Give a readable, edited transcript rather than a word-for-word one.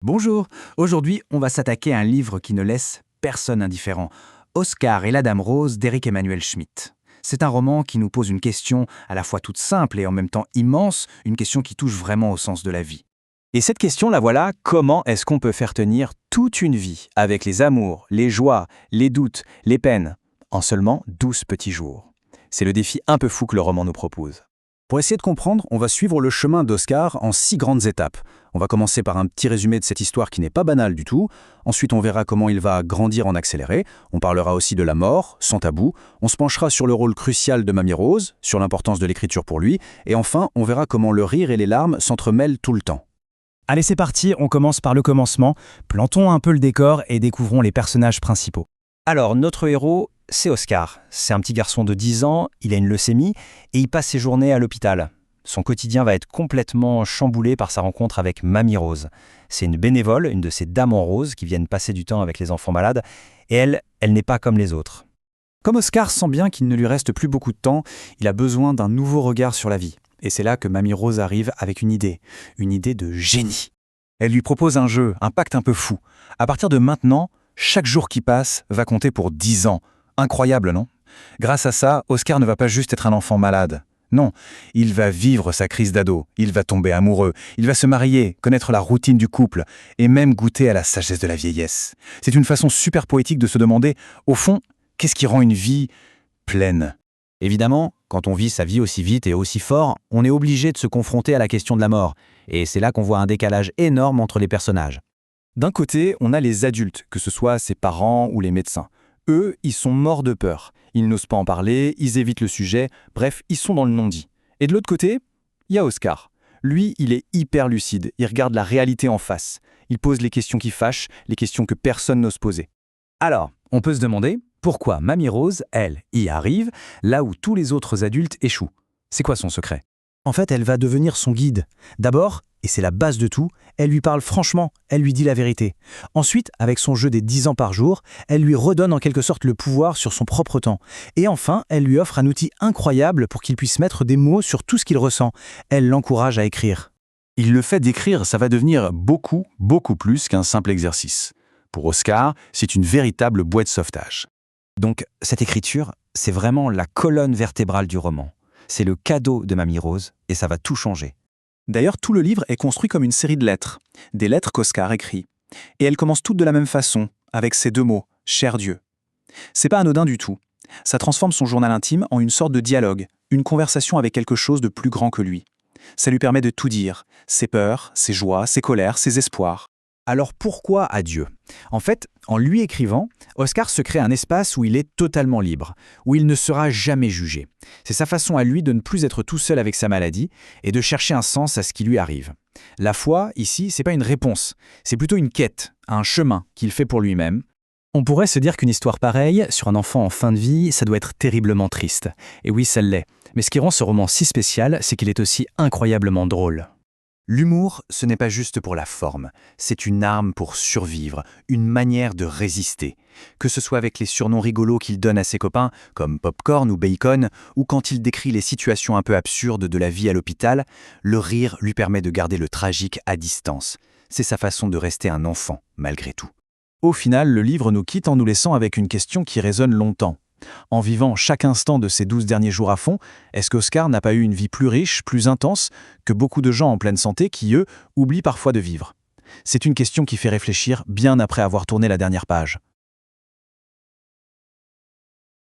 Bonjour, aujourd'hui on va s'attaquer à un livre qui ne laisse personne indifférent. Oscar et la Dame Rose d'Éric Emmanuel Schmitt. C'est un roman qui nous pose une question à la fois toute simple et en même temps immense, une question qui touche vraiment au sens de la vie. Et cette question, la voilà, comment est-ce qu'on peut faire tenir toute une vie avec les amours, les joies, les doutes, les peines, en seulement 12 petits jours? C'est le défi un peu fou que le roman nous propose. Pour essayer de comprendre, on va suivre le chemin d'Oscar en 6 grandes étapes. On va commencer par un petit résumé de cette histoire qui n'est pas banale du tout. Ensuite, on verra comment il va grandir en accéléré. On parlera aussi de la mort, sans tabou. On se penchera sur le rôle crucial de Mamie Rose, sur l'importance de l'écriture pour lui. Et enfin, on verra comment le rire et les larmes s'entremêlent tout le temps. Allez, c'est parti, on commence par le commencement. Plantons un peu le décor et découvrons les personnages principaux. Alors, notre héros, c'est Oscar. C'est un petit garçon de 10 ans, il a une leucémie et il passe ses journées à l'hôpital. Son quotidien va être complètement chamboulé par sa rencontre avec Mamie Rose. C'est une bénévole, une de ces dames en rose qui viennent passer du temps avec les enfants malades, et elle n'est pas comme les autres. Comme Oscar sent bien qu'il ne lui reste plus beaucoup de temps, il a besoin d'un nouveau regard sur la vie. Et c'est là que Mamie Rose arrive avec une idée de génie. Elle lui propose un jeu, un pacte un peu fou. À partir de maintenant, chaque jour qui passe va compter pour 10 ans. Incroyable, non? Grâce à ça, Oscar ne va pas juste être un enfant malade. Non, il va vivre sa crise d'ado, il va tomber amoureux, il va se marier, connaître la routine du couple et même goûter à la sagesse de la vieillesse. C'est une façon super poétique de se demander, au fond, qu'est-ce qui rend une vie pleine? Évidemment, quand on vit sa vie aussi vite et aussi fort, on est obligé de se confronter à la question de la mort. Et c'est là qu'on voit un décalage énorme entre les personnages. D'un côté, on a les adultes, que ce soit ses parents ou les médecins. Eux, ils sont morts de peur. Ils n'osent pas en parler, ils évitent le sujet, bref, ils sont dans le non-dit. Et de l'autre côté, il y a Oscar. Lui, il est hyper lucide, il regarde la réalité en face. Il pose les questions qui fâchent, les questions que personne n'ose poser. Alors, on peut se demander pourquoi Mamie Rose, elle, y arrive, là où tous les autres adultes échouent. C'est quoi son secret? En fait, elle va devenir son guide. D'abord, et c'est la base de tout, elle lui parle franchement, elle lui dit la vérité. Ensuite, avec son jeu des 10 ans par jour, elle lui redonne en quelque sorte le pouvoir sur son propre temps. Et enfin, elle lui offre un outil incroyable pour qu'il puisse mettre des mots sur tout ce qu'il ressent. Elle l'encourage à écrire. Il le fait d'écrire, ça va devenir beaucoup, beaucoup plus qu'un simple exercice. Pour Oscar, c'est une véritable bouée de sauvetage. Donc, cette écriture, c'est vraiment la colonne vertébrale du roman. C'est le cadeau de Mamie Rose et ça va tout changer. D'ailleurs, tout le livre est construit comme une série de lettres, des lettres qu'Oscar écrit. Et elles commencent toutes de la même façon, avec ces deux mots, « cher Dieu ». C'est pas anodin du tout. Ça transforme son journal intime en une sorte de dialogue, une conversation avec quelque chose de plus grand que lui. Ça lui permet de tout dire, ses peurs, ses joies, ses colères, ses espoirs. Alors pourquoi à Dieu? En fait, en lui écrivant, Oscar se crée un espace où il est totalement libre, où il ne sera jamais jugé. C'est sa façon à lui de ne plus être tout seul avec sa maladie et de chercher un sens à ce qui lui arrive. La foi, ici, c'est pas une réponse, c'est plutôt une quête, un chemin qu'il fait pour lui-même. On pourrait se dire qu'une histoire pareille, sur un enfant en fin de vie, ça doit être terriblement triste. Et oui, ça l'est. Mais ce qui rend ce roman si spécial, c'est qu'il est aussi incroyablement drôle. L'humour, ce n'est pas juste pour la forme, c'est une arme pour survivre, une manière de résister. Que ce soit avec les surnoms rigolos qu'il donne à ses copains, comme Popcorn ou Bacon, ou quand il décrit les situations un peu absurdes de la vie à l'hôpital, le rire lui permet de garder le tragique à distance. C'est sa façon de rester un enfant, malgré tout. Au final, le livre nous quitte en nous laissant avec une question qui résonne longtemps. En vivant chaque instant de ces 12 derniers jours à fond, est-ce qu'Oscar n'a pas eu une vie plus riche, plus intense que beaucoup de gens en pleine santé qui, eux, oublient parfois de vivre? C'est une question qui fait réfléchir bien après avoir tourné la dernière page.